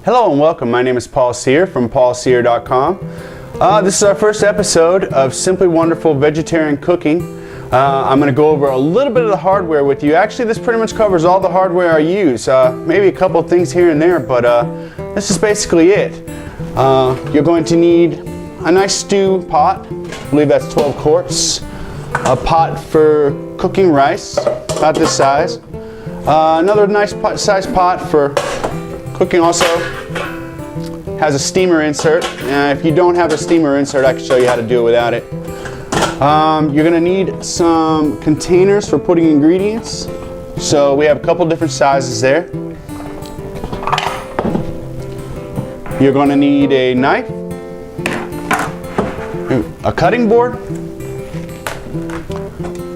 Hello and welcome. My name is Paul Sear from paulsear.com. This is our first episode of Simply Wonderful Vegetarian Cooking. I'm going to go over a little bit of the hardware with you. Actually, this pretty much covers all the hardware I use. Maybe a couple of things here and there, but this is basically it. You're going to need a nice stew pot. I believe that's 12 quarts. A pot for cooking rice, about this size. Another nice size pot for cooking. Also has a steamer insert. If you don't have a steamer insert, I can show you how to do it without it. You're going to need some containers for putting ingredients. So we have a couple different sizes there. You're going to need a knife, a cutting board,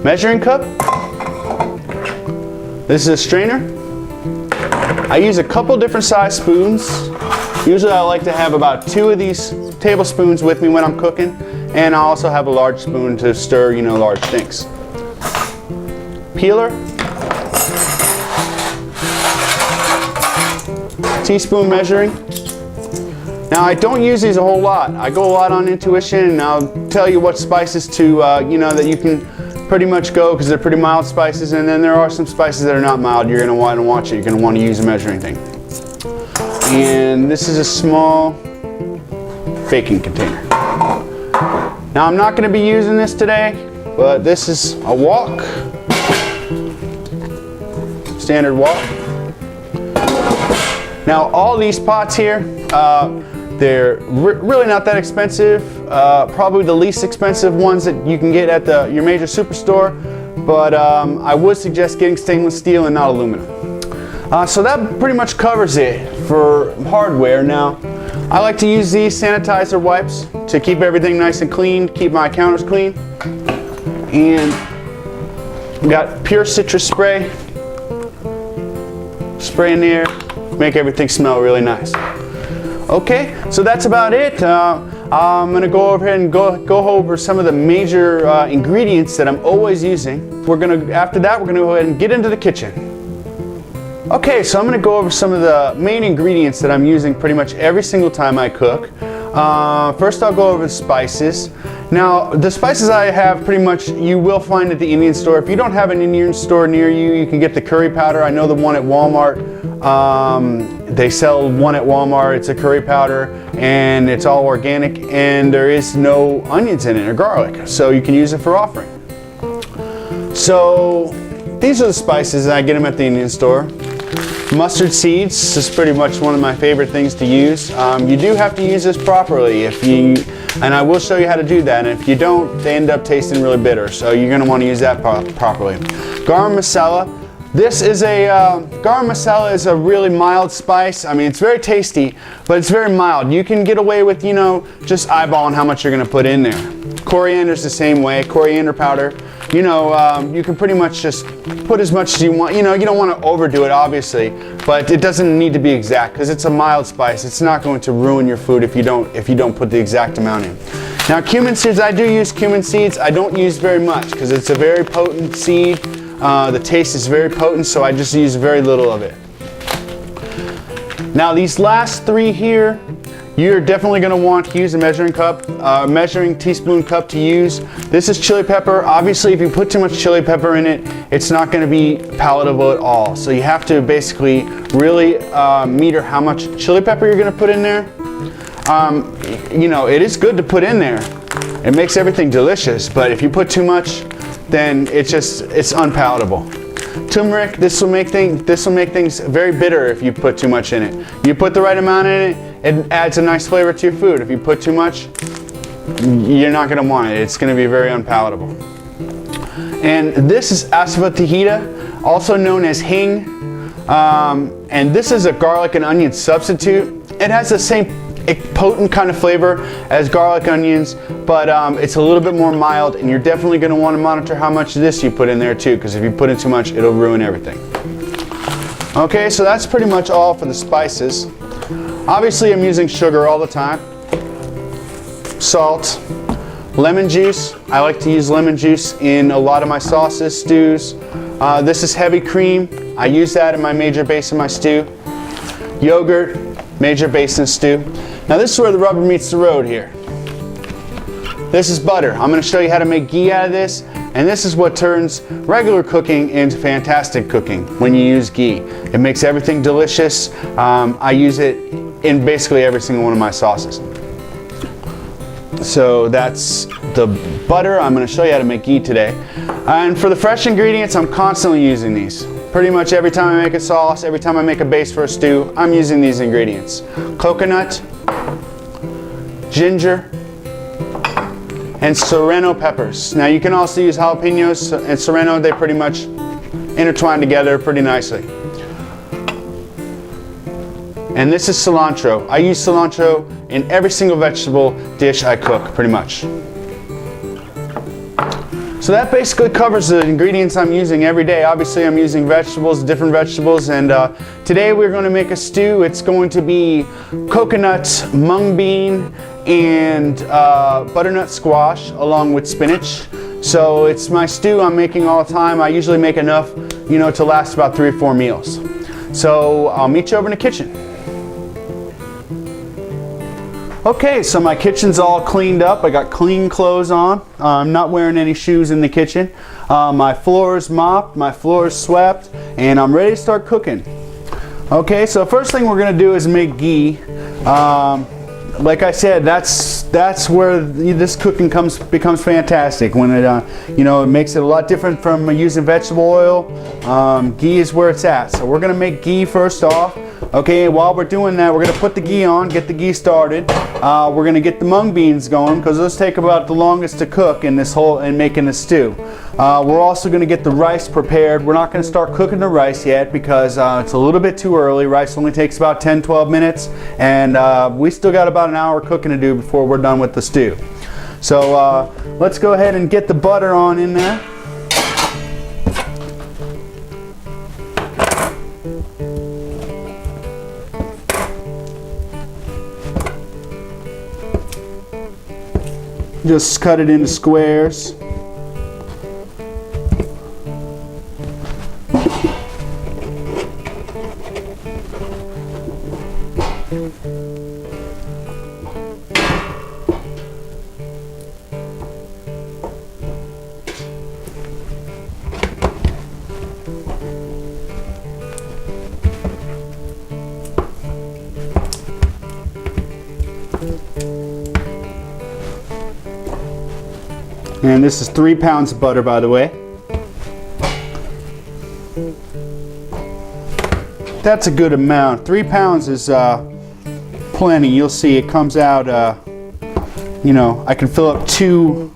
measuring cup. This is a strainer. I use a couple different size spoons. Usually I like to have about 2 of these tablespoons with me when I'm cooking, and I also have a large spoon to stir, large things. Peeler, teaspoon measuring. Now I don't use these a whole lot. I go a lot on intuition, and I'll tell you what spices to, that you can pretty much go, because they're pretty mild spices, and then there are some spices that are not mild. You're going to want to watch it. You're going to want to use a measuring thing. And this is a small baking container. Now I'm not going to be using this today, but this is a wok, standard wok. Now all these pots here, they're really not that expensive. Probably the least expensive ones that you can get at your major superstore, but I would suggest getting stainless steel and not aluminum. So that pretty much covers it for hardware. Now I like to use these sanitizer wipes to keep everything nice and clean, keep my counters clean. And we got pure citrus spray. Spray in there, make everything smell really nice. Okay, so that's about it. I'm going to go over here and go over some of the major ingredients that I'm always using. After that, we're going to go ahead and get into the kitchen. Okay, so I'm going to go over some of the main ingredients that I'm using pretty much every single time I cook. First, I'll go over the spices. Now, the spices I have pretty much you will find at the Indian store. If you don't have an Indian store near you, you can get the curry powder. I know the one at Walmart. They sell one at Walmart. It's a curry powder, and it's all organic, and there is no onions in it or garlic, so you can use it for offering. So these are the spices, and I get them at the Indian store. Mustard seeds is pretty much one of my favorite things to use. You do have to use this properly, and I will show you how to do that. And if you don't, they end up tasting really bitter, so you're going to want to use that properly. Garam masala. This is garam masala is a really mild spice. I mean, it's very tasty, but it's very mild. You can get away with, just eyeballing how much you're going to put in there. Coriander is the same way. Coriander powder. You can pretty much just put as much as you want. You don't want to overdo it, obviously, but it doesn't need to be exact because it's a mild spice. It's not going to ruin your food if you don't put the exact amount in. Now, cumin seeds, I do use cumin seeds. I don't use very much because it's a very potent seed. The taste is very potent, so I just use very little of it. Now, these last 3 here, you're definitely going to want to use a measuring cup, measuring teaspoon cup to use. This is chili pepper. Obviously, if you put too much chili pepper in it, it's not going to be palatable at all. So you have to basically really meter how much chili pepper you're going to put in there. It is good to put in there. It makes everything delicious, but if you put too much, then it's unpalatable. Turmeric, this will make things very bitter if you put too much in it. You put the right amount in it, it adds a nice flavor to your food. If you put too much, you're not going to want it. It's going to be very unpalatable. And this is asafoetida, also known as hing. And this is a garlic and onion substitute. It has the same potent kind of flavor as garlic onions, but it's a little bit more mild, and you're definitely going to want to monitor how much of this you put in there too, because if you put in too much, it'll ruin everything. Okay, so that's pretty much all for the spices. Obviously, I'm using sugar all the time, salt, lemon juice. I like to use lemon juice in a lot of my sauces, stews. This is heavy cream. I use that in my major base of my stew. Yogurt, Major basin stew. Now this is where the rubber meets the road here. This is butter. I'm going to show you how to make ghee out of this, and this is what turns regular cooking into fantastic cooking when you use ghee. It makes everything delicious. I use it in basically every single one of my sauces. So that's the butter. I'm going to show you how to make ghee today. And for the fresh ingredients, I'm constantly using these. Pretty much every time I make a sauce, every time I make a base for a stew, I'm using these ingredients. Coconut, ginger, and serrano peppers. Now you can also use jalapenos and serrano. They pretty much intertwine together pretty nicely. And this is cilantro. I use cilantro in every single vegetable dish I cook, pretty much. So that basically covers the ingredients I'm using every day. Obviously I'm using vegetables, different vegetables, and today we're going to make a stew. It's going to be coconut, mung bean, and butternut squash along with spinach. So it's my stew I'm making all the time. I usually make enough, to last about 3 or 4 meals. So I'll meet you over in the kitchen. Okay, so my kitchen's all cleaned up. I got clean clothes on. I'm not wearing any shoes in the kitchen. My floor is mopped, my floor is swept, and I'm ready to start cooking. Okay, so first thing we're gonna do is make ghee. Like I said, that's where this cooking becomes fantastic. When it it makes it a lot different from using vegetable oil. Ghee is where it's at. So we're gonna make ghee first off. Okay, while we're doing that, we're gonna put the ghee on, get the ghee started. We're gonna get the mung beans going because those take about the longest to cook in making the stew. We're also gonna get the rice prepared. We're not gonna start cooking the rice yet because it's a little bit too early. Rice only takes about 10-12 minutes, and we still got about an hour cooking to do before we're done with the stew. So let's go ahead and get the butter on in there. Just cut it into squares. And this is 3 pounds of butter, by the way. That's a good amount. 3 pounds is plenty. You'll see it comes out, I can fill up two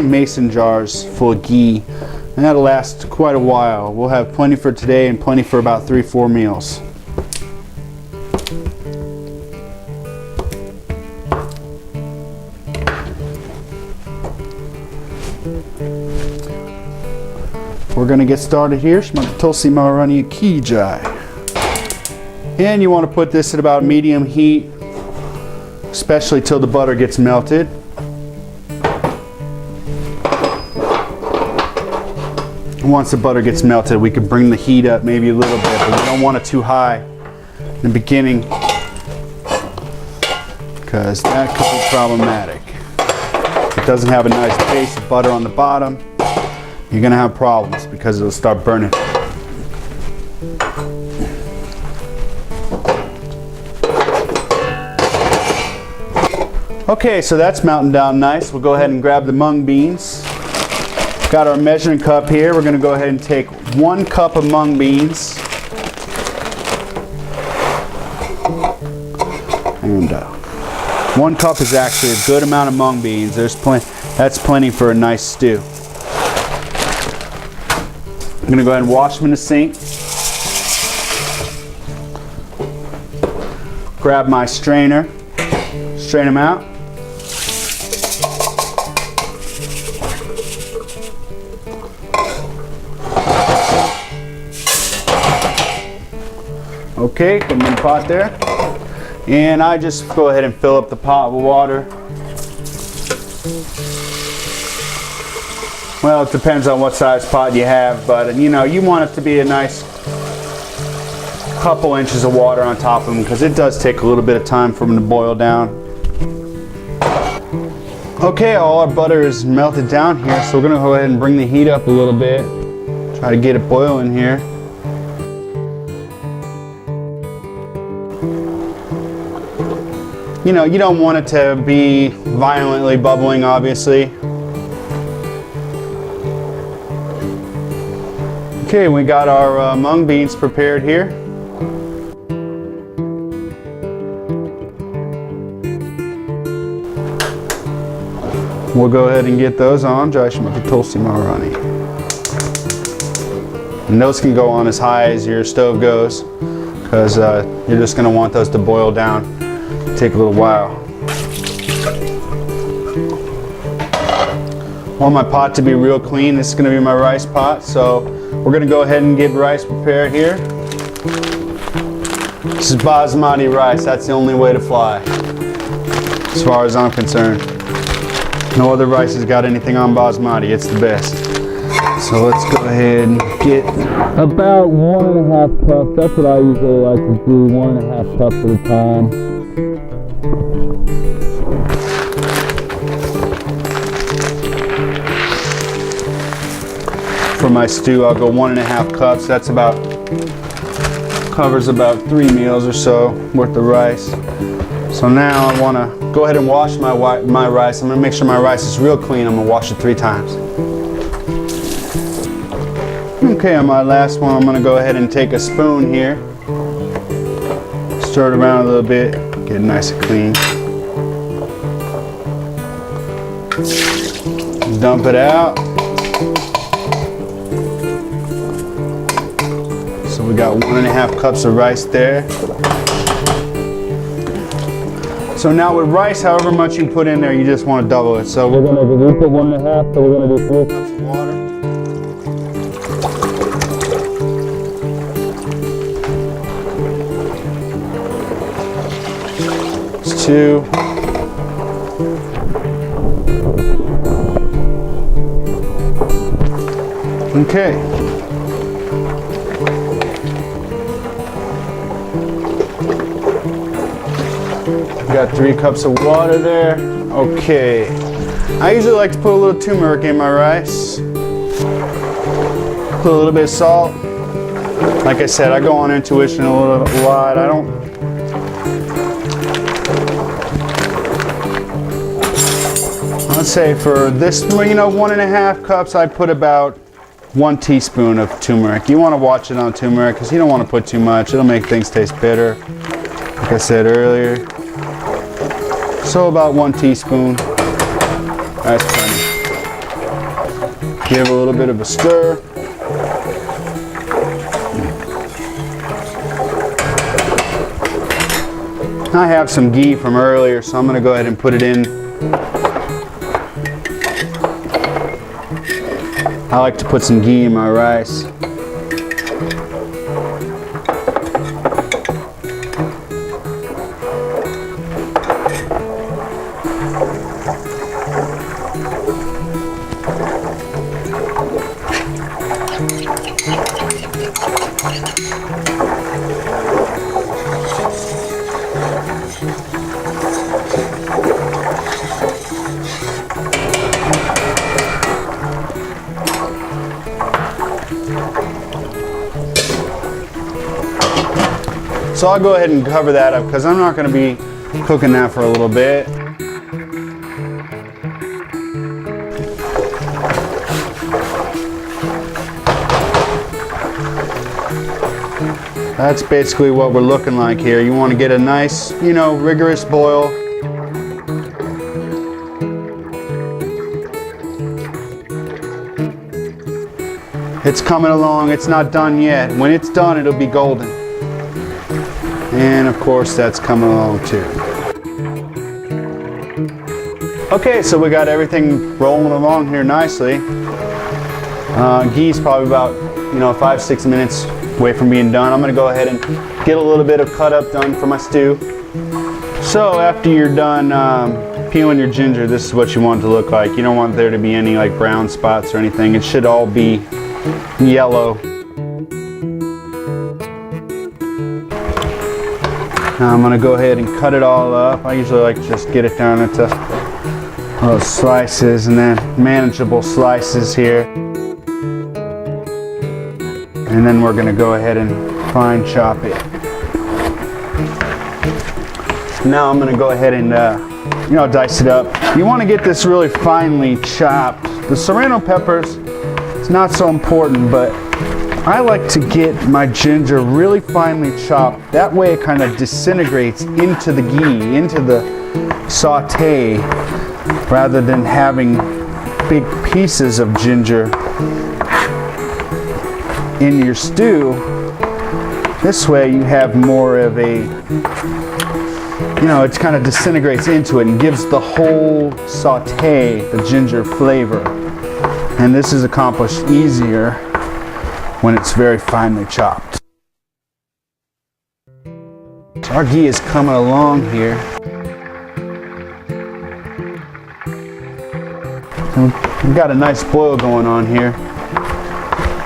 mason jars full of ghee. And that'll last quite a while. We'll have plenty for today and plenty for about 3-4 meals. We're going to get started here. And you want to put this at about medium heat, especially till the butter gets melted. Once the butter gets melted, we can bring the heat up maybe a little bit, but we don't want it too high in the beginning because that could be problematic. If it doesn't have a nice base of butter on the bottom, you're going to have problems because it'll start burning. Okay, so that's melting down nice. We'll go ahead and grab the mung beans. Got our measuring cup here. We're going to go ahead and take 1 cup of mung beans. And 1 cup is actually a good amount of mung beans. That's plenty for a nice stew. I'm going to go ahead and wash them in the sink. Grab my strainer, strain them out. Okay, put them in the pot there. And I just go ahead and fill up the pot with water. Well, it depends on what size pot you have, but you want it to be a nice couple inches of water on top of them because it does take a little bit of time for them to boil down. Okay, all our butter is melted down here, so we're gonna go ahead and bring the heat up a little bit. Try to get it boiling here. You know, you don't want it to be violently bubbling, obviously. Okay, we got our mung beans prepared here. We'll go ahead and get those on. Josh, toasty marani. And those can go on as high as your stove goes, because you're just going to want those to boil down. Take a little while. I want my pot to be real clean. This is going to be my rice pot, so we're going to go ahead and get rice prepared here. This is basmati rice. That's the only way to fly, as far as I'm concerned. No other rice has got anything on basmati. It's the best. So let's go ahead and get about 1.5 cups. That's what I usually like to do, 1.5 cups at a time. For my stew, I'll go 1.5 cups. That's about, covers about 3 meals or so worth of rice. So now I want to go ahead and wash my rice. I'm going to make sure my rice is real clean. I'm going to wash it 3 times. Okay, on my last one, I'm going to go ahead and take a spoon here. Stir it around a little bit. Get it nice and clean. Dump it out. So we got 1.5 cups of rice there. So now with rice, however much you put in there, you just want to double it. So we put 1.5, so we're going to do 4 cups of water. It's 2. Okay. Got 3 cups of water there. Okay. I usually like to put a little turmeric in my rice. Put a little bit of salt. Like I said, I go on intuition a lot. I don't. Let's say for this, 1.5 cups, I put about 1 teaspoon of turmeric. You want to watch it on turmeric because you don't want to put too much. It'll make things taste bitter. Like I said earlier. So about 1 teaspoon. That's plenty. Give a little bit of a stir. I have some ghee from earlier, so I'm going to go ahead and put it in. I like to put some ghee in my rice. So I'll go ahead and cover that up because I'm not going to be cooking that for a little bit. That's basically what we're looking like here. You want to get a nice, rigorous boil. It's coming along. It's not done yet. When it's done, it'll be golden. And of course, that's coming along too. Okay, so we got everything rolling along here nicely. Ghee's probably about 5-6 minutes away from being done. I'm going to go ahead and get a little bit of cut up done for my stew. So after you're done peeling your ginger, this is what you want it to look like. You don't want there to be any brown spots or anything. It should all be yellow. Now I'm gonna go ahead and cut it all up. I usually like to just get it down into little slices and then manageable slices here. And then we're gonna go ahead and fine chop it. Now I'm gonna go ahead and dice it up. You wanna get this really finely chopped. The serrano peppers, it's not so important, but I like to get my ginger really finely chopped. That way it kind of disintegrates into the ghee, into the saute, rather than having big pieces of ginger in your stew. This way you have more of a, it kind of disintegrates into it and gives the whole saute the ginger flavor. And this is accomplished easier when it's very finely chopped. So our ghee is coming along here. We've got a nice boil going on here,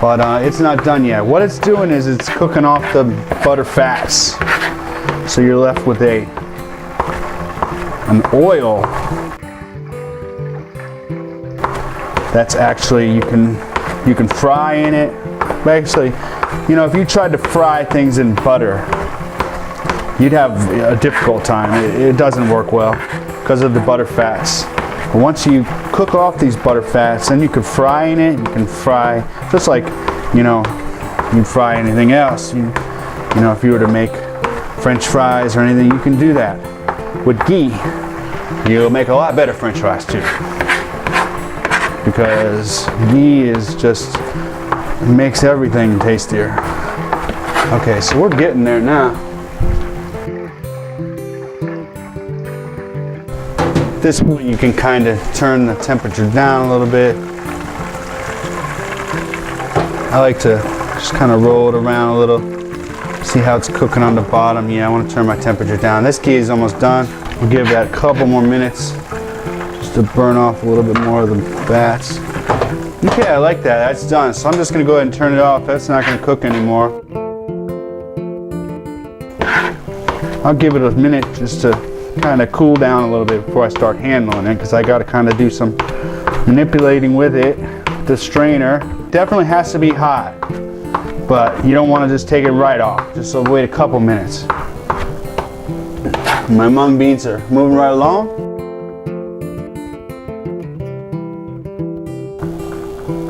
but it's not done yet. What it's doing is it's cooking off the butter fats. So you're left with an oil that's actually, you can fry in it. Basically, if you tried to fry things in butter, you'd have a difficult time. It doesn't work well because of the butter fats. But once you cook off these butter fats, then you can fry in it. You can fry just like, you fry anything else. If you were to make French fries or anything, you can do that. With ghee, you'll make a lot better French fries too. Because ghee is just, it makes everything tastier. Okay, so we're getting there now. At this point you can kind of turn the temperature down a little bit. I like to just kind of roll it around a little, see how it's cooking on the bottom. Yeah, I want to turn my temperature down. This ghee is almost done. We'll give that a couple more minutes just to burn off a little bit more of the fats. Okay, I like that. That's done. So I'm just going to go ahead and turn it off. That's not going to cook anymore. I'll give it a minute just to kind of cool down a little bit before I start handling it, because I got to kind of do some manipulating with it. The strainer definitely has to be hot, but you don't want to just take it right off. Just wait a couple minutes. My mung beans are moving right along.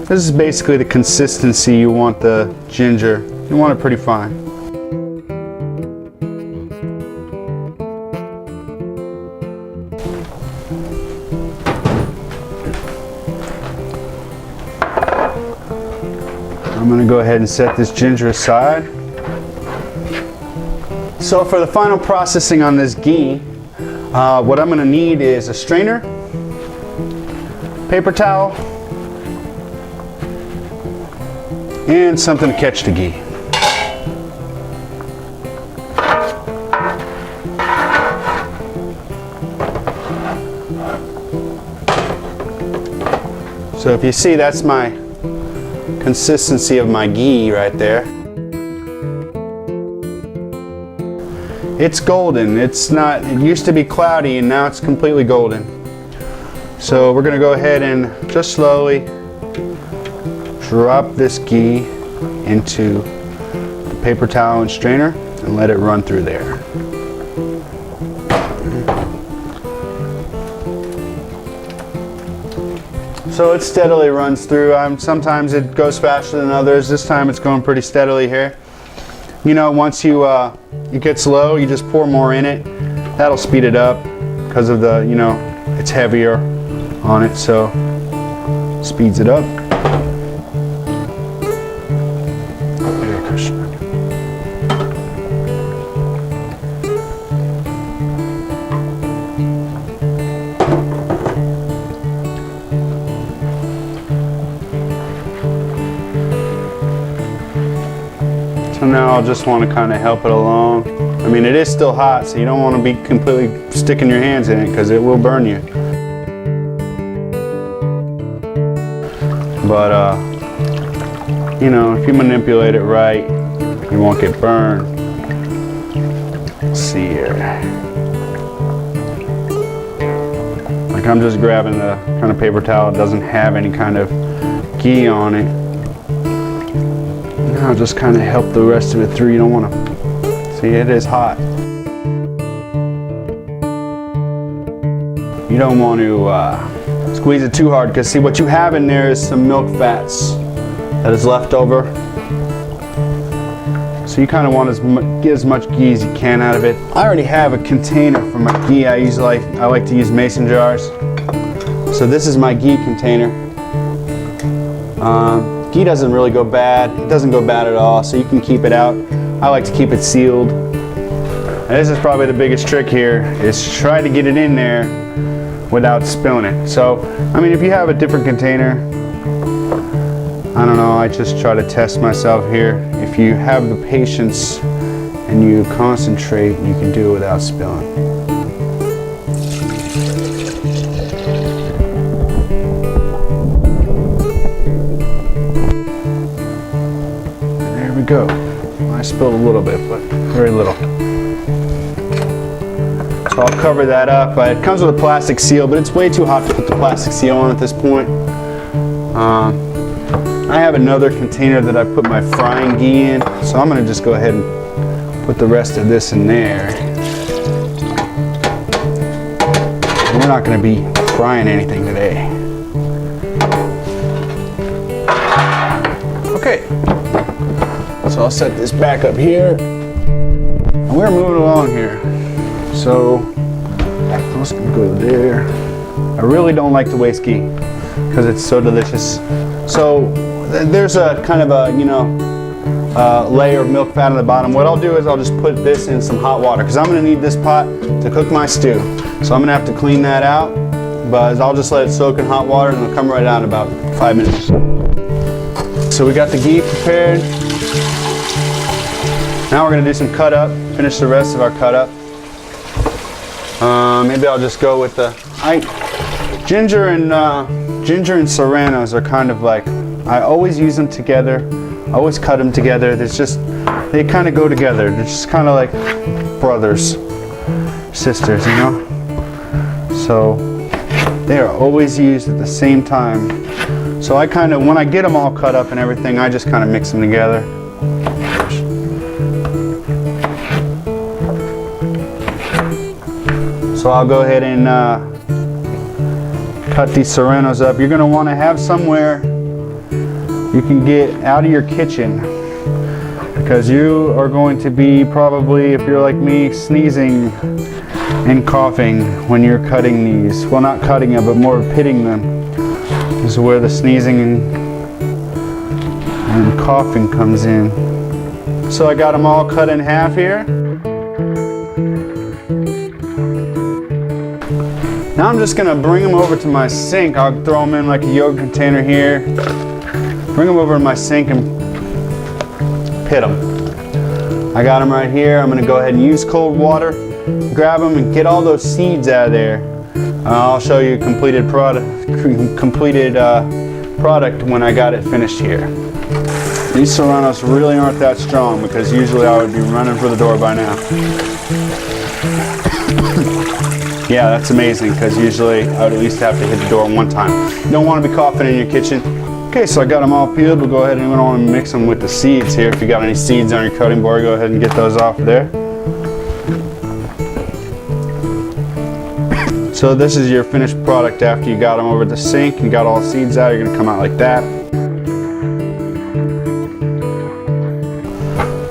This is basically the consistency you want the ginger. You want it pretty fine. I'm going to go ahead and set this ginger aside. So for the final processing on this ghee, what I'm going to need is a strainer, paper towel, and something to catch the ghee. So if you see, that's my consistency of my ghee right there. It's golden. It's not, it used to be cloudy and now it's completely golden. So we're going to go ahead and just slowly drop this ghee into the paper towel and strainer and let it run through there. So it steadily runs through. Sometimes it goes faster than others. This time it's going pretty steadily here. Once it gets low, you just pour more in it. That'll speed it up because of the, it's heavier on it, so speeds it up. Very Christian. So now I'll just want to kind of help it along. I mean, it is still hot, so you don't want to be completely sticking your hands in it because it will burn you. But, if you manipulate it right, you won't get burned. Let's see here. Like I'm just grabbing the kind of paper towel that doesn't have any kind of ghee on it. Now just kind of help the rest of it through. You don't want to, see, it is hot. You don't want to squeeze it too hard, because see, what you have in there is some milk fats that is left over. So you kind of want to get as much ghee as you can out of it. I already have a container for my ghee. I like to use mason jars. So this is my ghee container. Ghee doesn't really go bad. It doesn't go bad at all, so you can keep it out. I like to keep it sealed. And this is probably the biggest trick here, is try to get it in there without spilling it. So, I mean, if you have a different container, I don't know, I just try to test myself here. If you have the patience and you concentrate, you can do it without spilling. There we go. I spilled a little bit, but very little. So I'll cover that up. It comes with a plastic seal, but it's way too hot to put the plastic seal on at this point. I have another container that I put my frying ghee in, so I'm going to just go ahead and put the rest of this in there. We're not going to be frying anything today. Okay, so I'll set this back up here, and we're moving along here. So I'm just going to go there. I really don't like to waste ghee because it's so delicious. So there's a kind of a, you know, layer of milk fat on the bottom. What I'll do is I'll just put this in some hot water, because I'm going to need this pot to cook my stew. So I'm going to have to clean that out, but I'll just let it soak in hot water and it'll come right out in about 5 minutes. So we got the ghee prepared. Now we're going to do some cut up, finish the rest of our cut up. Maybe I'll just go with the ginger and serranos are kind of like, I always use them together. I always cut them together. They kind of go together. They're just kind of like brothers, sisters, you know? So they are always used at the same time. So I kind of, when I get them all cut up and everything, I just kind of mix them together. So I'll go ahead and cut these serranos up. You're going to want to have somewhere you can get out of your kitchen, because you are going to be probably, if you're like me, sneezing and coughing when you're cutting these. Well, not cutting them, but more pitting them. This is where the sneezing and coughing comes in. So I got them all cut in half here. Now I'm just gonna bring them over to my sink. I'll throw them in like a yogurt container here. Bring them over to my sink and pit them. I got them right here. I'm gonna go ahead and use cold water, grab them and get all those seeds out of there. I'll show you a completed product when I got it finished here. These serranos really aren't that strong, because usually I would be running for the door by now. Yeah, that's amazing, because usually I would at least have to hit the door one time. You don't want to be coughing in your kitchen. Okay, so I got them all peeled. We'll go ahead and mix them with the seeds here. If you got any seeds on your cutting board, go ahead and get those off there. So this is your finished product after you got them over the sink and got all the seeds out. You're going to come out like that.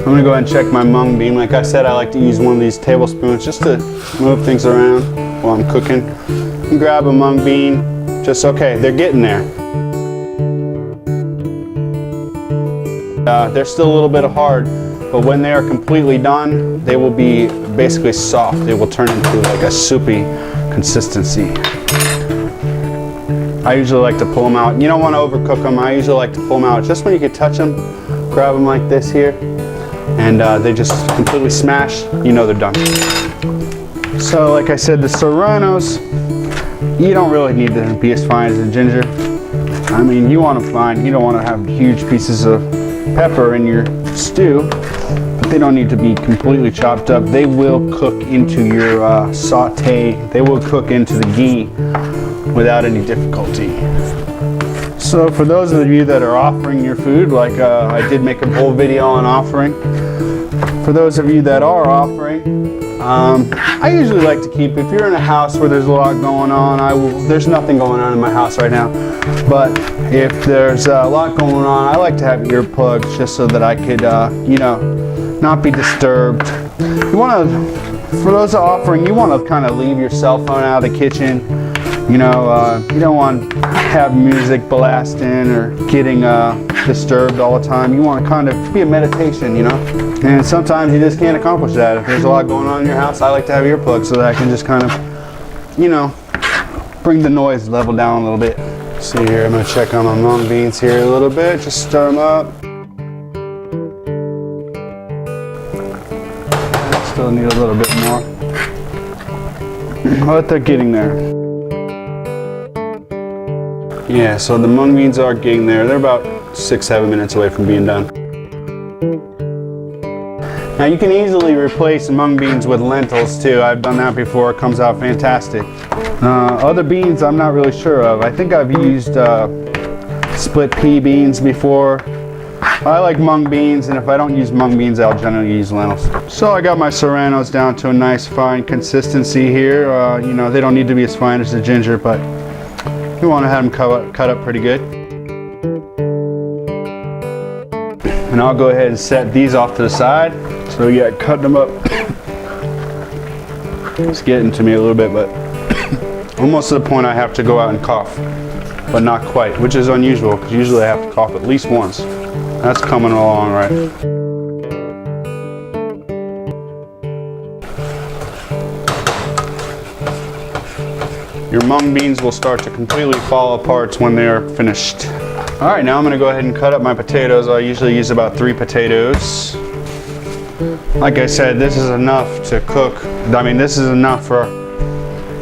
I'm going to go ahead and check my mung bean. Like I said, I like to use one of these tablespoons just to move things around while I'm cooking. And grab a mung bean. Just okay, they're getting there. They're still a little bit hard, but when they are completely done, they will be basically soft. They will turn into like a soupy consistency. I usually like to pull them out. You don't want to overcook them. I usually like to pull them out just when you can touch them. Grab them like this here, and they just completely smash. You know they're done. So like I said, the serranos, you don't really need to be as fine as the ginger. I mean, you want them fine. You don't want to have huge pieces of pepper in your stew. But They don't need to be completely chopped up. They will cook into your saute. They will cook into the ghee without any difficulty. So for those of you that are offering your food, like I did make a whole video on offering. For those of you that are offering, I usually like to keep, if you're in a house where there's a lot going on, there's nothing going on in my house right now, but if there's a lot going on, I like to have earplugs just so that I could, you know, not be disturbed. You want to, for those offering, you want to kind of leave your cell phone out of the kitchen. You know, you don't want to have music blasting or getting disturbed all the time. You want to kind of be a meditation, you know? And sometimes you just can't accomplish that. If there's a lot going on in your house, I like to have earplugs so that I can just kind of, you know, bring the noise level down a little bit. See here, I'm going to check on my mung beans here a little bit, just stir them up. Still need a little bit more, but they're getting there. Yeah, so the mung beans are getting there. They're about 6-7 minutes away from being done. Now you can easily replace mung beans with lentils too. I've done that before. It comes out fantastic. Other beans I'm not really sure of. I think I've used split pea beans before. I like mung beans, and if I don't use mung beans, I'll generally use lentils. So I got my serranos down to a nice fine consistency here. You know, they don't need to be as fine as the ginger, but you want to have them cut up pretty good. And I'll go ahead and set these off to the side. So yeah, cutting them up. It's getting to me a little bit, but almost to the point I have to go out and cough, but not quite, which is unusual because usually I have to cough at least once. That's coming along right. Your mung beans will start to completely fall apart when they are finished. All right, now I'm gonna go ahead and cut up my potatoes. I usually use about 3 potatoes. Like I said, this is enough to cook. I mean, this is enough for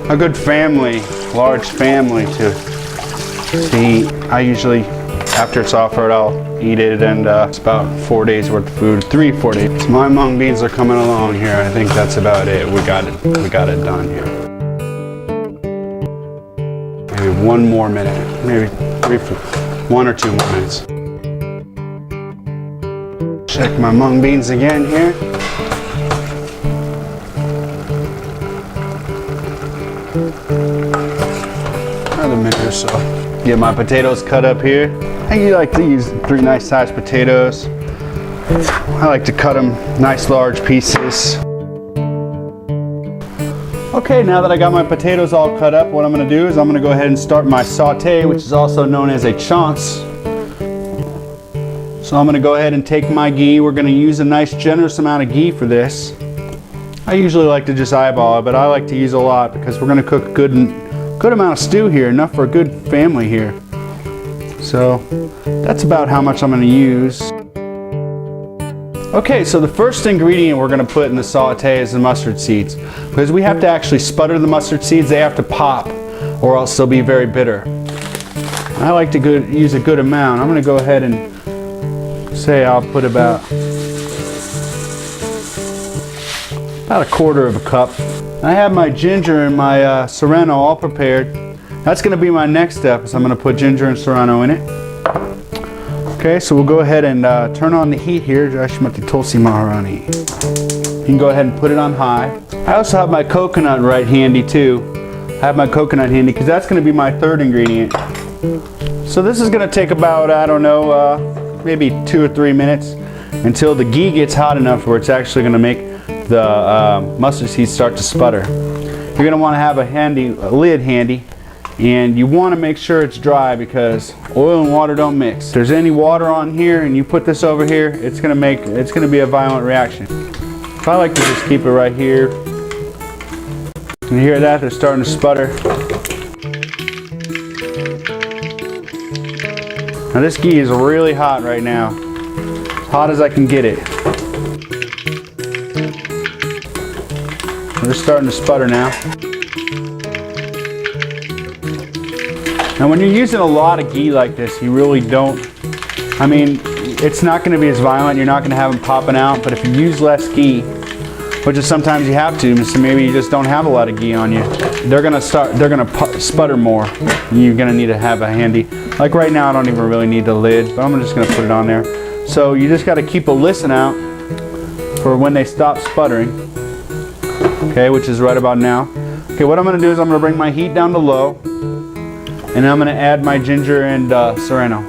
a good family, large family to eat. I usually, after it's offered, I'll eat it, and it's about 4 days worth of food, 3-4 days. So my mung beans are coming along here. I think that's about it. We got it done here. Maybe 1 more minute, maybe 1 or 2 more minutes. Check my mung beans again here. Another minute or so. Get my potatoes cut up here. I like to use 3 nice sized potatoes. I like to cut them nice large pieces. Okay, now that I got my potatoes all cut up, what I'm going to do is I'm going to go ahead and start my saute, which is also known as a chance. So I'm going to go ahead and take my ghee. We're going to use a nice generous amount of ghee for this. I usually like to just eyeball it, but I like to use a lot because we're going to cook a good amount of stew here, enough for a good family here. So that's about how much I'm going to use. Okay, so the first ingredient we're going to put in the saute is the mustard seeds. Because we have to actually sputter the mustard seeds, they have to pop or else they'll be very bitter. I like to use a good amount. I'm going to go ahead and say I'll put about 1/4 of a cup. I have my ginger and my serrano all prepared. That's going to be my next step, is I'm going to put ginger and serrano in it. Okay, so we'll go ahead and turn on the heat here. You can go ahead and put it on high. I also have my coconut right handy too. I have my coconut handy because that's going to be my 3rd ingredient. So this is going to take about, I don't know, maybe 2 or 3 minutes until the ghee gets hot enough where it's actually going to make the mustard seeds start to sputter. You're going to want to have a lid handy, and you want to make sure it's dry because oil and water don't mix. If there's any water on here and you put this over here, it's going to be a violent reaction. So I like to just keep it right here. You hear that? They're starting to sputter. Now this ghee is really hot right now. As hot as I can get it. They're starting to sputter now. Now when you're using a lot of ghee like this, you really don't, I mean, it's not going to be as violent. You're not going to have them popping out. But if you use less ghee, which is sometimes you have to, so maybe you just don't have a lot of ghee on you, they're going to sputter more. You're going to need to have a handy. Like right now, I don't even really need the lid, but I'm just going to put it on there. So you just got to keep a listen out for when they stop sputtering. Okay, which is right about now. Okay, what I'm going to do is I'm going to bring my heat down to low, and I'm going to add my ginger and serrano.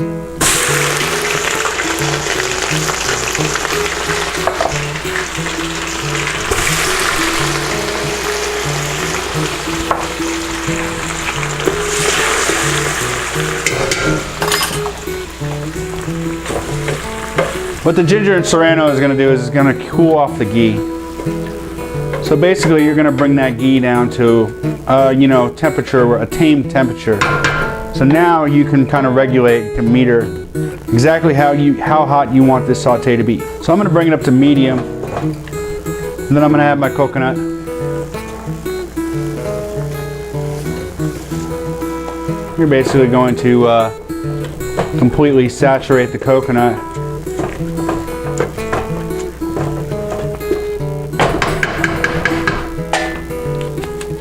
What the ginger and serrano is going to do is it's going to cool off the ghee. So basically you're going to bring that ghee down to temperature, a tame temperature. So now you can kind of regulate, can meter exactly how hot you want this saute to be. So I'm going to bring it up to medium, and then I'm going to add my coconut. You're basically going to completely saturate the coconut.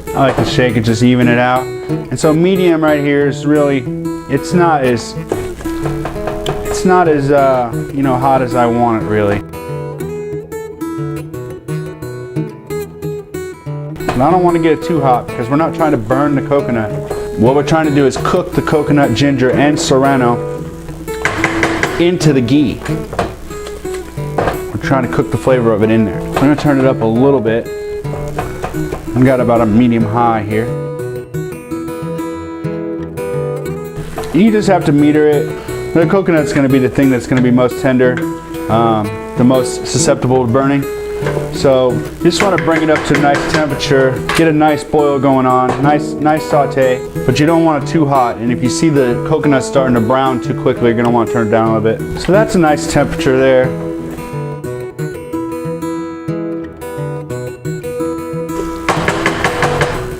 I like to shake it, just even it out. And so medium right here is really, it's not as hot as I want it really. But I don't want to get it too hot because we're not trying to burn the coconut. What we're trying to do is cook the coconut, ginger, and serrano into the ghee. We're trying to cook the flavor of it in there. I'm going to turn it up a little bit. I've got about a medium high here. You just have to meter it. The coconut's going to be the thing that's going to be most tender, the most susceptible to burning. So you just want to bring it up to a nice temperature, get a nice boil going on, nice saute, but you don't want it too hot. And if you see the coconut starting to brown too quickly, you're going to want to turn it down a little bit. So that's a nice temperature there.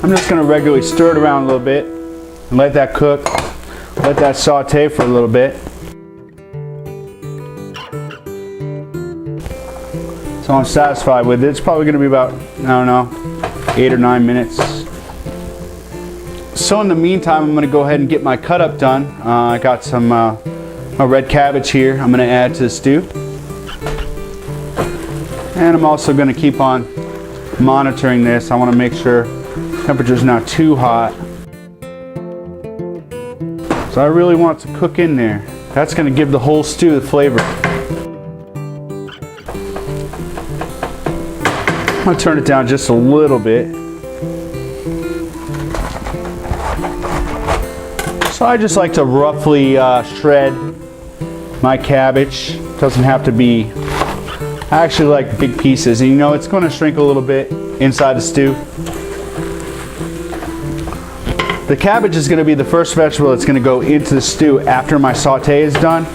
I'm just going to regularly stir it around a little bit and let that cook, let that saute for a little bit. So I'm satisfied with it. It's probably going to be about, I don't know, 8 or 9 minutes. So in the meantime, I'm going to go ahead and get my cut up done. I got some red cabbage here I'm going to add to the stew. And I'm also going to keep on monitoring this. I want to make sure temperature's not too hot. So I really want it to cook in there. That's going to give the whole stew the flavor. I'm going to turn it down just a little bit. So I just like to roughly shred my cabbage. It doesn't have to be, I actually like big pieces. And it's going to shrink a little bit inside the stew. The cabbage is going to be the first vegetable that's going to go into the stew after my saute is done.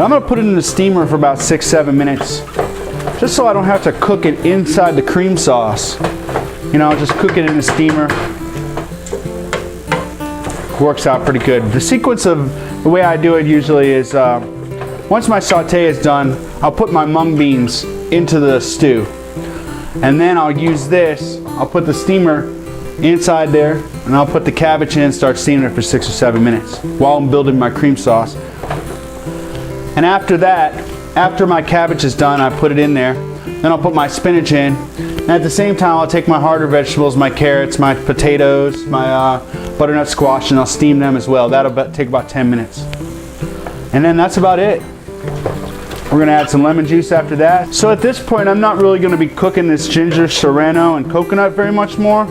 I'm going to put it in the steamer for about 6-7 minutes, just so I don't have to cook it inside the cream sauce. Just cook it in the steamer. Works out pretty good. The sequence of the way I do it usually is once my saute is done, I'll put my mung beans into the stew. And then I'll use this, I'll put the steamer inside there, and I'll put the cabbage in and start steaming it for 6 or 7 minutes while I'm building my cream sauce. And after that, after my cabbage is done, I put it in there. Then I'll put my spinach in. And at the same time, I'll take my harder vegetables, my carrots, my potatoes, my butternut squash, and I'll steam them as well. That'll take about 10 minutes. And then that's about it. We're going to add some lemon juice after that. So at this point, I'm not really going to be cooking this ginger, serrano, and coconut very much more.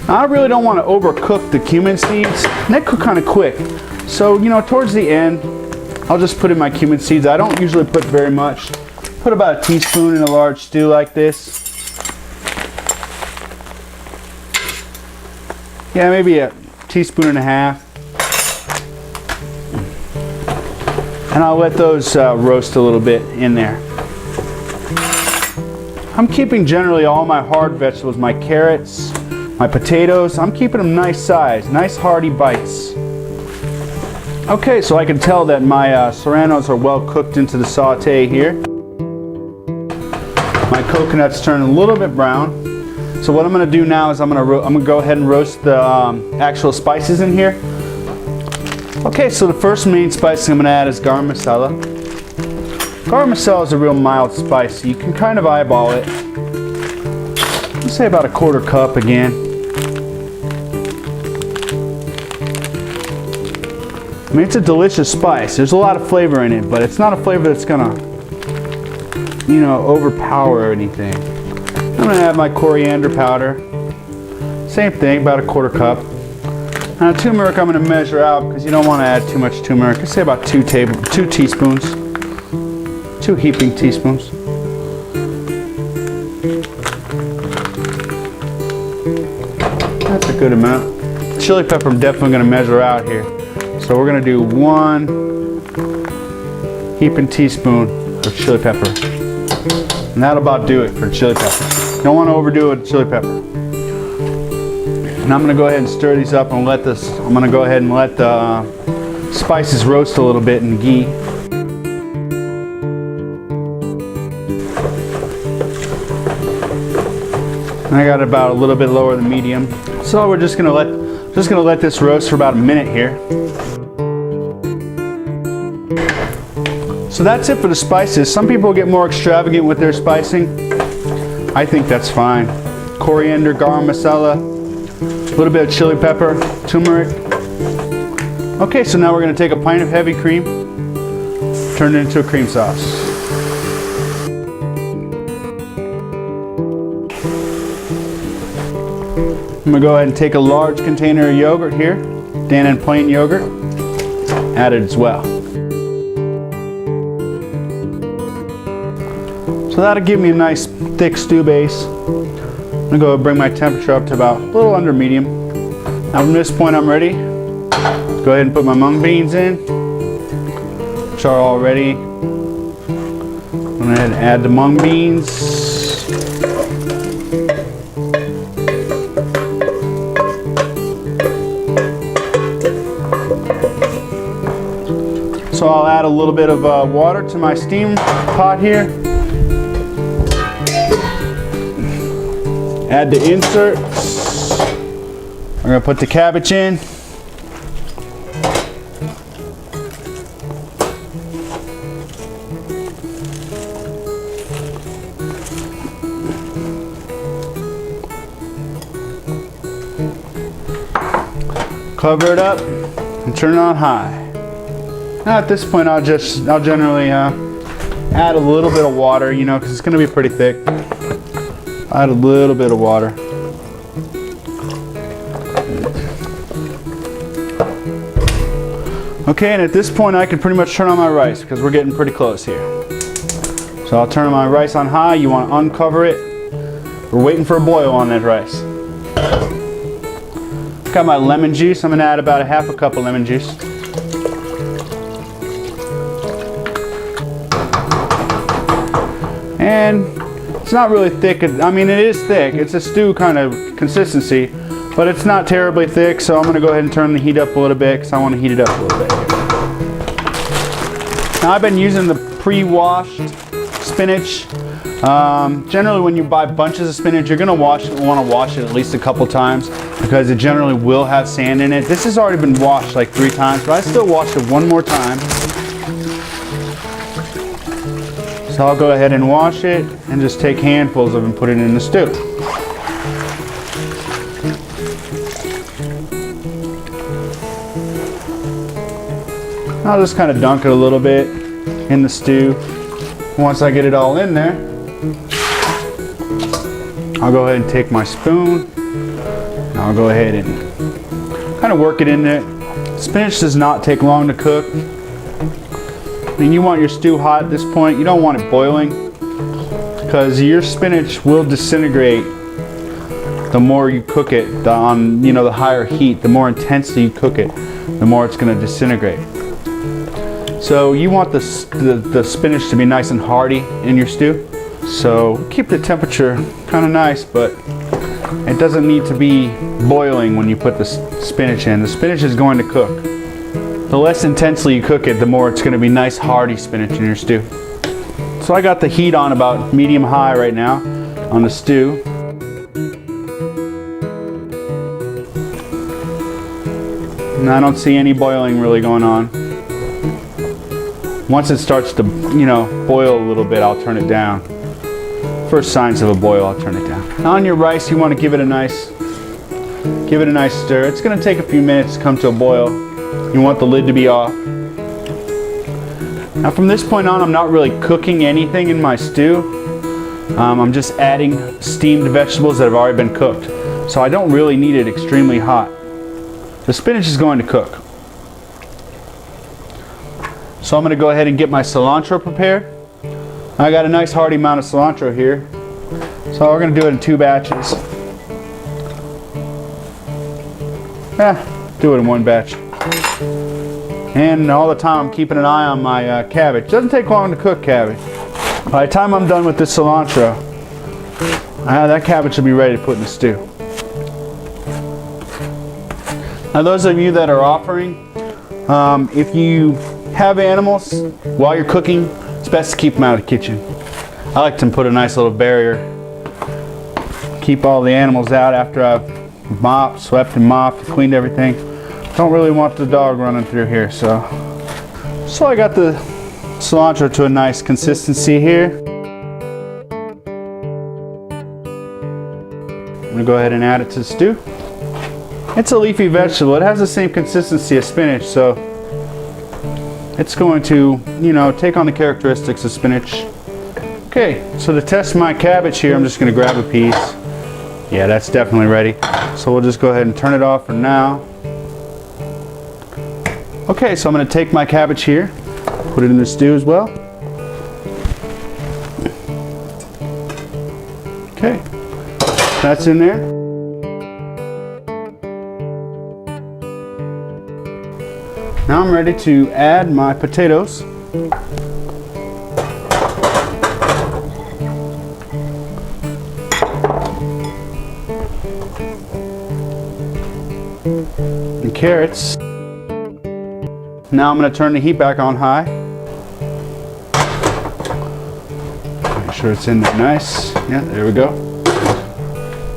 I really don't want to overcook the cumin seeds. They cook kind of quick. So, towards the end, I'll just put in my cumin seeds. I don't usually put very much. Put about a teaspoon in a large stew like this. Yeah, maybe a teaspoon and a half. And I'll let those roast a little bit in there. I'm keeping generally all my hard vegetables, my carrots, my potatoes, I'm keeping them nice size, nice hearty bites. Okay, so I can tell that my serranos are well cooked into the saute here. My coconut's turned a little bit brown. So what I'm going to do now is I'm going to go ahead and roast the actual spices in here. Okay, so the first main spice I'm going to add is garam masala. Garam masala is a real mild spice, so you can kind of eyeball it. Let's say about a 1/4 cup again. I mean, it's a delicious spice. There's a lot of flavor in it, but it's not a flavor that's gonna, you know, overpower anything. I'm gonna add my coriander powder. Same thing, about a 1/4 cup. Now turmeric I'm gonna measure out because you don't want to add too much turmeric. I say about 2 teaspoons. 2 heaping teaspoons. That's a good amount. Chili pepper I'm definitely gonna measure out here. So we're going to do 1 heaping teaspoon of chili pepper. And that'll about do it for chili pepper. You don't want to overdo it with chili pepper. And I'm going to go ahead and stir these up and let this, I'm going to go ahead and let the spices roast a little bit in ghee. And I got it about a little bit lower than medium. So we're just going to let this roast for about a minute here. So that's it for the spices. Some people get more extravagant with their spicing. I think that's fine. Coriander, garam masala, a little bit of chili pepper, turmeric. Okay, so now we're going to take a pint of heavy cream, turn it into a cream sauce. I'm going to go ahead and take a large container of yogurt here, Dannon plain yogurt, add it as well. So that'll give me a nice thick stew base. I'm gonna go bring my temperature up to about a little under medium. Now from this point I'm ready. Go ahead and put my mung beans in, which are all ready. I'm gonna go ahead and add the mung beans. So I'll add a little bit of water to my steam pot here. Add the inserts. We're going to put the cabbage in. Cover it up and turn it on high. Now at this point I'll generally add a little bit of water, you know, because it's going to be pretty thick. Add a little bit of water. Okay, and at this point I can pretty much turn on my rice because we're getting pretty close here. So I'll turn my rice on high. You want to uncover it. We're waiting for a boil on that rice. Got my lemon juice. I'm going to add about a 1/2 cup of lemon juice. And it's not really thick. I mean, it is thick. It's a stew kind of consistency, but it's not terribly thick. So I'm going to go ahead and turn the heat up a little bit because I want to heat it up a little bit. Now I've been using the pre-washed spinach. Generally when you buy bunches of spinach, you're going to want to wash it at least a couple times because it generally will have sand in it. This has already been washed like 3 times, but I still washed it one more time. So I'll go ahead and wash it and just take handfuls of it and put it in the stew. I'll just kind of dunk it a little bit in the stew. Once I get it all in there, I'll go ahead and take my spoon and I'll go ahead and kind of work it in there. Spinach does not take long to cook. I mean, you want your stew hot at this point. You don't want it boiling because your spinach will disintegrate the more you cook it on, you know, the higher heat. The more intensely you cook it, the more it's going to disintegrate. So you want the spinach to be nice and hearty in your stew. So keep the temperature kind of nice, but it doesn't need to be boiling when you put the spinach in. The spinach is going to cook. The less intensely you cook it, the more it's going to be nice hearty spinach in your stew. So I got the heat on about medium high right now on the stew. And I don't see any boiling really going on. Once it starts to, boil a little bit, I'll turn it down. First signs of a boil, I'll turn it down. Now on your rice, you want to give it a nice stir. It's going to take a few minutes to come to a boil. You want the lid to be off. Now from this point on, I'm not really cooking anything in my stew. I'm just adding steamed vegetables that have already been cooked. So I don't really need it extremely hot. The spinach is going to cook. So I'm going to go ahead and get my cilantro prepared. I got a nice hearty amount of cilantro here. So we're going to do it in 2 batches. Do it in 1 batch. And all the time I'm keeping an eye on my cabbage. Doesn't take long to cook cabbage. By the time I'm done with this cilantro, that cabbage will be ready to put in the stew. Now those of you that are offering, if you have animals while you're cooking, it's best to keep them out of the kitchen. I like to put a nice little barrier. Keep all the animals out after I've mopped, swept and mopped, cleaned everything. Don't really want the dog running through here, so I got the cilantro to a nice consistency here. I'm gonna go ahead and add it to the stew. It's a leafy vegetable. It has the same consistency as spinach, so it's going to, take on the characteristics of spinach. Okay, so to test my cabbage here, I'm just gonna grab a piece. Yeah, that's definitely ready. So we'll just go ahead and turn it off for now. Okay, so I'm going to take my cabbage here, put it in the stew as well. Okay, that's in there. Now I'm ready to add my potatoes. And carrots. Now I'm going to turn the heat back on high. Make sure it's in there nice. Yeah, there we go.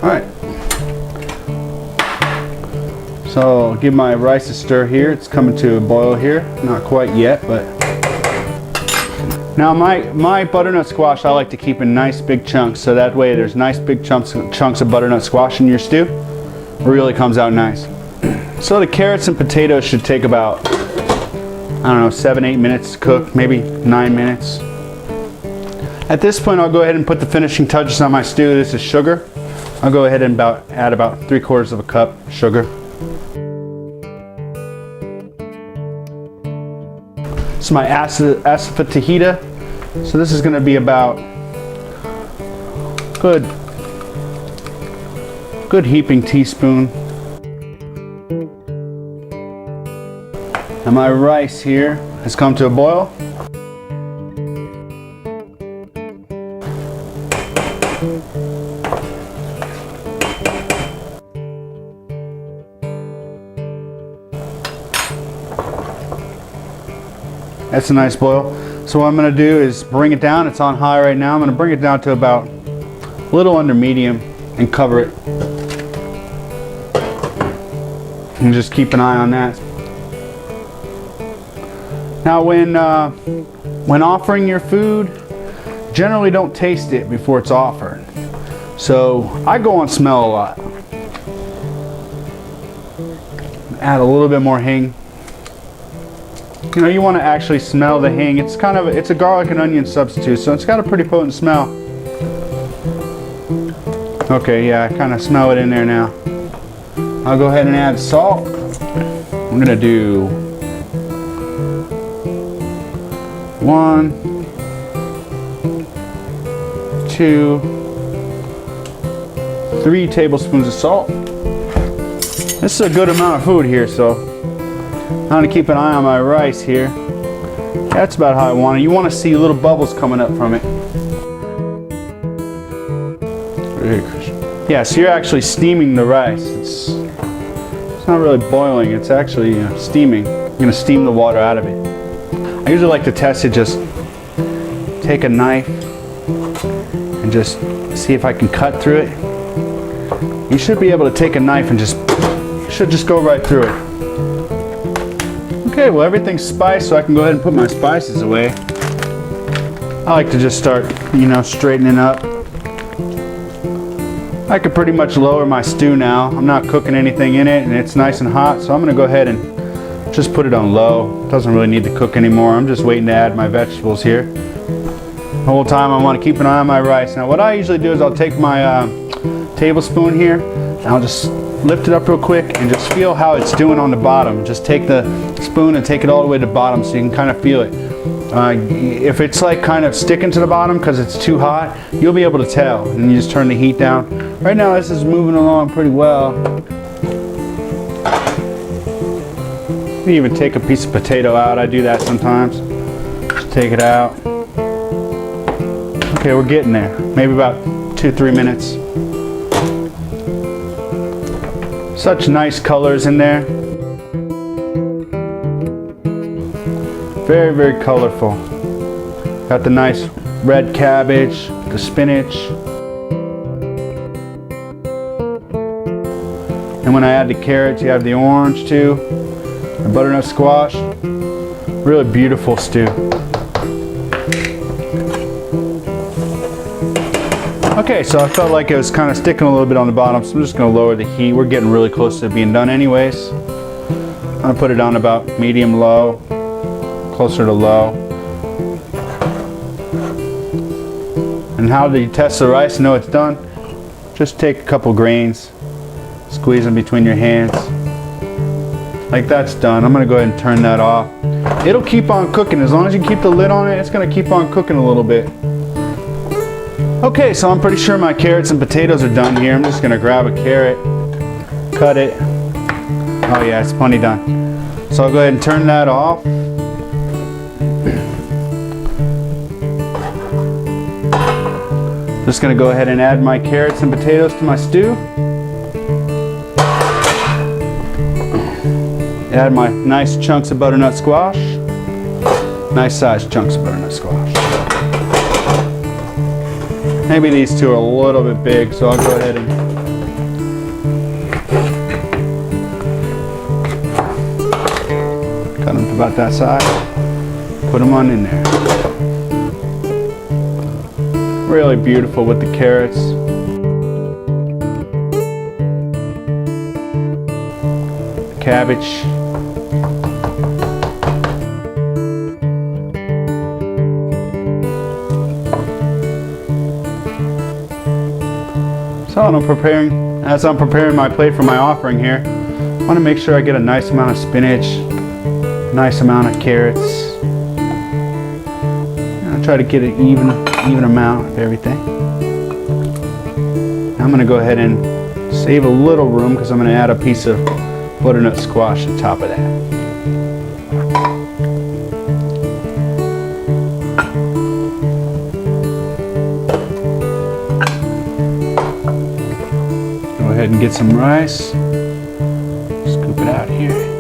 Alright. So I'll give my rice a stir here. It's coming to a boil here. Not quite yet, but... Now my butternut squash I like to keep in nice big chunks, so that way there's nice big chunks of butternut squash in your stew. It really comes out nice. So the carrots and potatoes should take about, 7-8 minutes to cook, maybe 9 minutes. At this point I'll go ahead and put the finishing touches on my stew. This is sugar. I'll go ahead and add about 3/4 of a cup sugar. It's my asafoetida. So this is going to be about good heaping teaspoon. And my rice here has come to a boil. That's a nice boil. So what I'm going to do is bring it down. It's on high right now. I'm going to bring it down to about a little under medium and cover it. And just keep an eye on that. Now when offering your food, generally don't taste it before it's offered. So I go on smell a lot. Add a little bit more hing. You want to actually smell the hing. It's a garlic and onion substitute, so it's got a pretty potent smell. Okay, yeah, I kind of smell it in there now. I'll go ahead and add salt. I'm gonna do 1, 2, 3 tablespoons of salt. This is a good amount of food here, so I'm going to keep an eye on my rice here. That's about how I want it. You want to see little bubbles coming up from it. Yeah, so you're actually steaming the rice. It's not really boiling, it's actually steaming. I'm gonna steam the water out of it. I usually like to test it, just take a knife and just see if I can cut through it. You should be able to take a knife and just go right through it. Okay, well everything's spiced, so I can go ahead and put my spices away. I like to just start, straightening up. I could pretty much lower my stew now. I'm not cooking anything in it and it's nice and hot, so I'm gonna go ahead and just put it on low. It doesn't really need to cook anymore. I'm just waiting to add my vegetables here. The whole time I want to keep an eye on my rice. Now what I usually do is I'll take my tablespoon here and I'll just lift it up real quick and just feel how it's doing on the bottom. Just take the spoon and take it all the way to the bottom so you can kind of feel it. If it's like kind of sticking to the bottom because it's too hot, you'll be able to tell, and you just turn the heat down. Right now this is moving along pretty well. You can even take a piece of potato out. I do that sometimes. Just take it out. Okay, we're getting there. Maybe about 2-3 minutes. Such nice colors in there. Very, very colorful. Got the nice red cabbage, the spinach. And when I add the carrots, you have the orange too, the butternut squash. Really beautiful stew. Okay, so I felt like it was kind of sticking a little bit on the bottom, so I'm just going to lower the heat. We're getting really close to being done anyways. I'm going to put it on about medium-low. Closer to low. And how do you test the rice? Know it's done? Just take a couple grains, squeeze them between your hands. Like that's done. I'm gonna go ahead and turn that off. It'll keep on cooking. As long as you keep the lid on it, it's gonna keep on cooking a little bit. Okay, so I'm pretty sure my carrots and potatoes are done here. I'm just gonna grab a carrot, cut it. Oh yeah, it's plenty done. So I'll go ahead and turn that off. Just going to go ahead and add my carrots and potatoes to my stew. Add my nice chunks of butternut squash. Nice sized chunks of butternut squash. Maybe these two are a little bit big, so I'll go ahead and cut them to about that size. Put them on in there. Really beautiful with the carrots. Cabbage. So as I'm preparing my plate for my offering here, I want to make sure I get a nice amount of spinach, nice amount of carrots. I'll try to get an even amount of everything. I'm going to go ahead and save a little room because I'm going to add a piece of butternut squash on top of that. Go ahead and get some rice. Scoop it out here.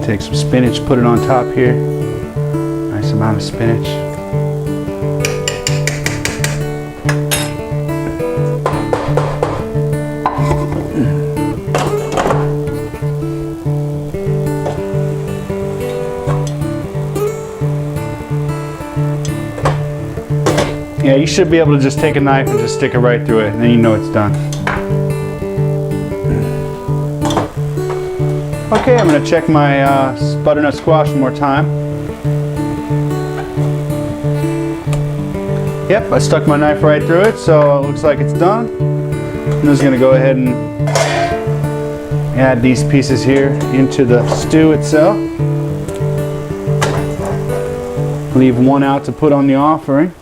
Take some spinach, put it on top here. Nice amount of spinach. Yeah, you should be able to just take a knife and just stick it right through it, and then you know it's done. Okay, I'm going to check my butternut squash one more time. Yep, I stuck my knife right through it, so it looks like it's done. I'm just going to go ahead and add these pieces here into the stew itself. Leave one out to put on the offering.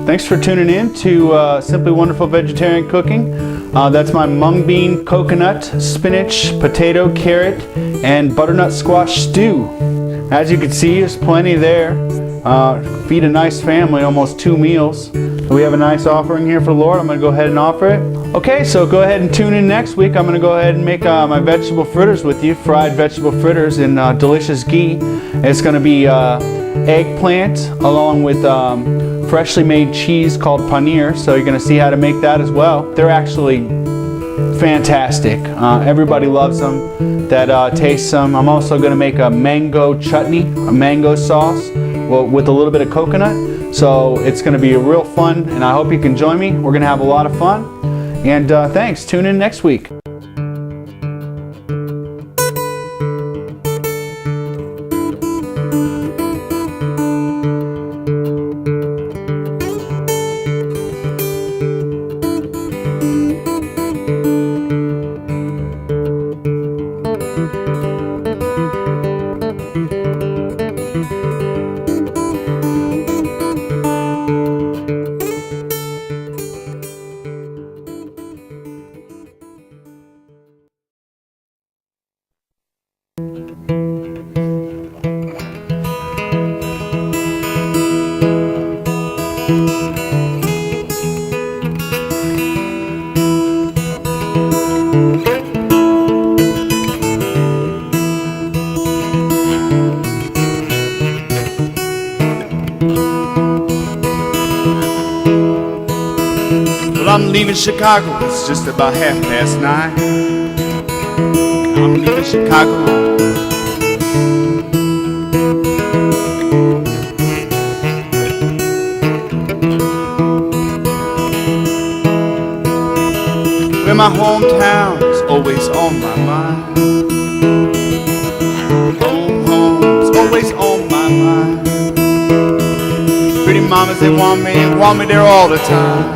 Thanks for tuning in to Simply Wonderful Vegetarian Cooking. That's my mung bean, coconut, spinach, potato, carrot, and butternut squash stew. As you can see, there's plenty there. Feed a nice family, almost 2 meals. We have a nice offering here for the Lord. I'm going to go ahead and offer it. Okay, so go ahead and tune in next week. I'm going to go ahead and make my vegetable fritters with you, fried vegetable fritters in delicious ghee. It's going to be eggplant along with freshly made cheese called paneer. So you're going to see how to make that as well. They're actually fantastic. Everybody loves them that tastes them. I'm also going to make a mango chutney, a mango sauce with a little bit of coconut. So it's going to be real fun, and I hope you can join me. We're going to have a lot of fun. And thanks. Tune in next week. Well, I'm leaving Chicago, it's just about 9:30. I'm leaving Chicago. Where my hometown is always on my mind. Home is always on my mind. Pretty mamas, they want me there all the time.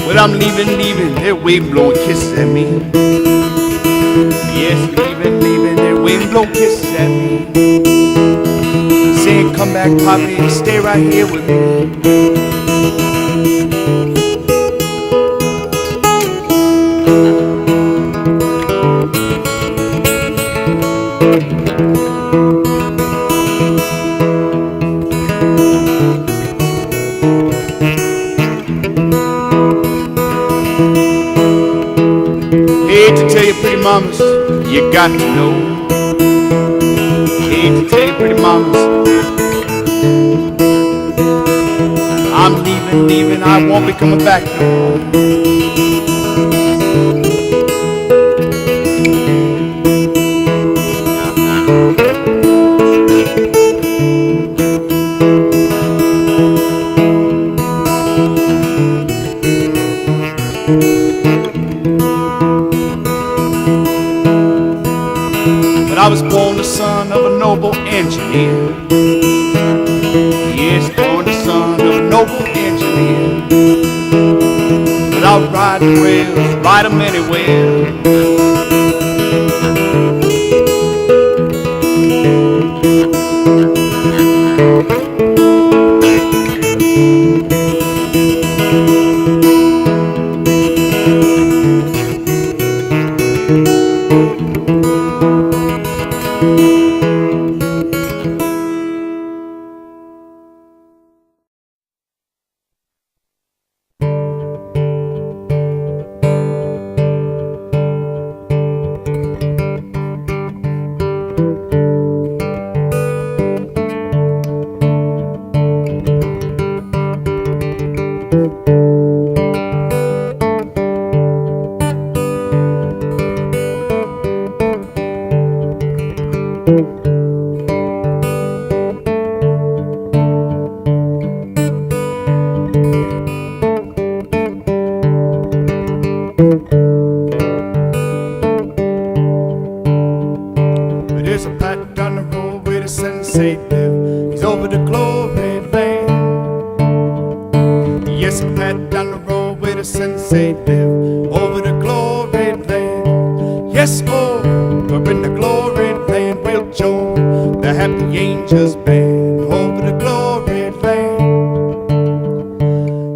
Well, I'm leaving, they're wind blowing kisses at me. Yes, leaving, they're wind blowing kisses at me. Saying, come back, Poppy, stay right here with me. Hate to tell you, pretty mamas, you got to know. Hate to tell you, pretty mamas, I'm leaving, I won't be coming back no more. But I was born the son of a noble engineer. Yes, born the son of a noble engineer. But I'll ride the rails, ride them anywhere. There's a path down the road sensei live. He's over the glory land. Yes, I'm heading down the road where the sensei live. Over the glory land. Yes, oh, we're in the glory land. We'll join the happy angels band. Over the glory land.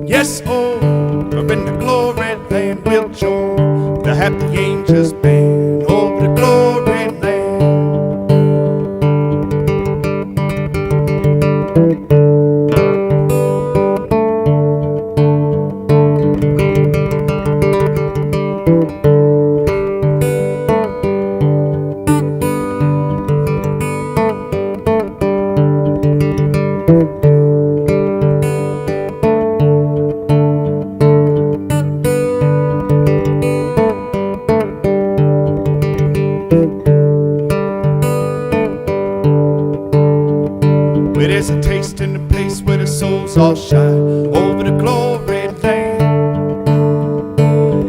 Yes, oh, we're in the glory land. We'll join the happy angels band. Over the glory land. Where there's a taste in the place where the souls all shine. Over the glory land.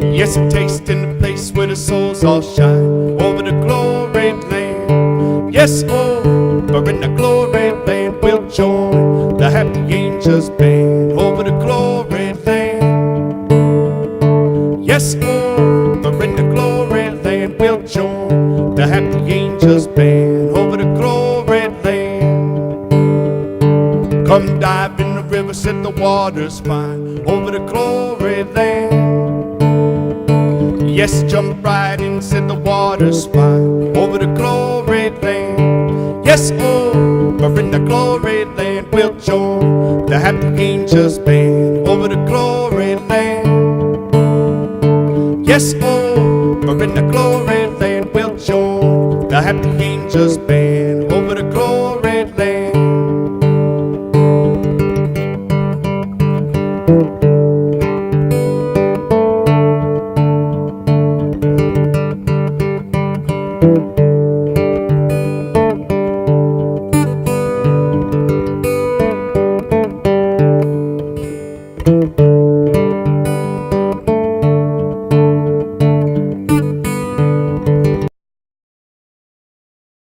Yes, a taste in the place where the souls all shine. Over the glory land. Yes, oh, we're in the glory land. We'll join the happy angels band. Over the glory land. Yes, oh, we're in the glory land. We'll join the happy angels band. Over the glory land. Come dive in the river, said the water's fine. Over the glory land. Yes, jump right in, said the water's fine. Over the glory land. Yes, oh, we're in the glory land. We'll join the happy angels band. Over the glory land. Yes, oh, we're in the glory land. We'll join the happy angels band.